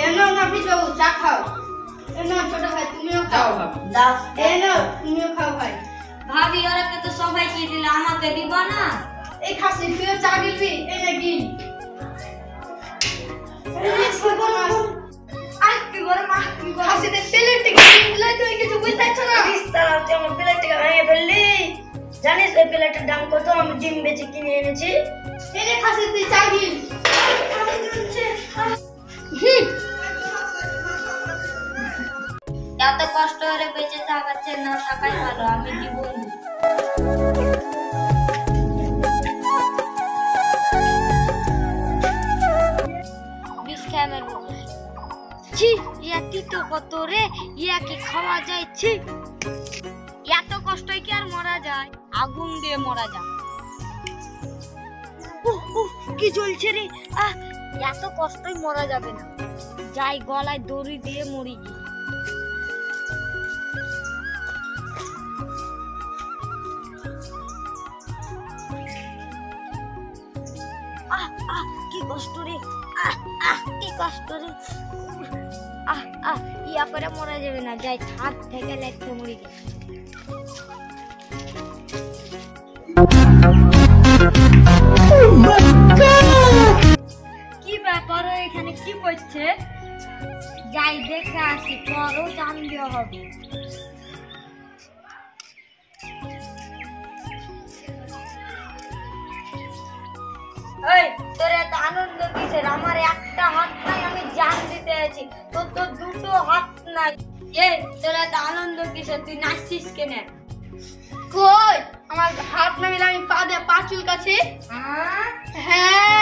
এনো না পিছাও চা খাও এনো ছোট ভাই তুমিও খাও দাও এনো তুমিও খাও ভাই ভাবি ওরাকে তো সবাইকে দিলে আমাকে দিবা না এই খাসি তুইও চা দিবি এই নাকি এই সর্বনাশ আই কি বড় মা কি বড় খাসি দে প্লেট থেকে দিলে তুই কিছু বুঝতাছ না বিস্তার তুই আমার প্লেট থেকে ভেঙে ফেললি জানিস এই প্লেটের দাম কত আমি ডিম বেচে কিনে এনেছি এনে খাসি তুই চা দিন এত কষ্ট করে বেঁচে থাকাচ্ছে না থাকাই ভালো আমি জীবন বিষ খেয়ে মারবো ছি ইয়াতি তো কত রে ইয়া কি খাওয়া যায় ছি এত কষ্টই কি আর মরা যায় আগুন দিয়ে মরা যায় কি জ্বলছে রে এত কষ্টই মরা যাবে না যাই গলায় দড়ি দিয়ে মরি গিয়ে কি কষ্ট রে কি কষ্ট রে ইয়া করে মরা যাবে না যাই ছাদ থেকে লেখতে মরি গিয়ে কি ব্যাপার এখানে কি করছে যাই দেখে আসি পরও জান দেওয়া হবে এই তোর এত আনন্দ কিসের আমার একটা হাত নাই আমি জান দিতে আছি তোর তো দুটো হাত নাই এই তোর এত আনন্দ কিসের তুই নাচছিস কেন কই আমার হাত না মিলে আমি পা চুলকাছি হ্যাঁ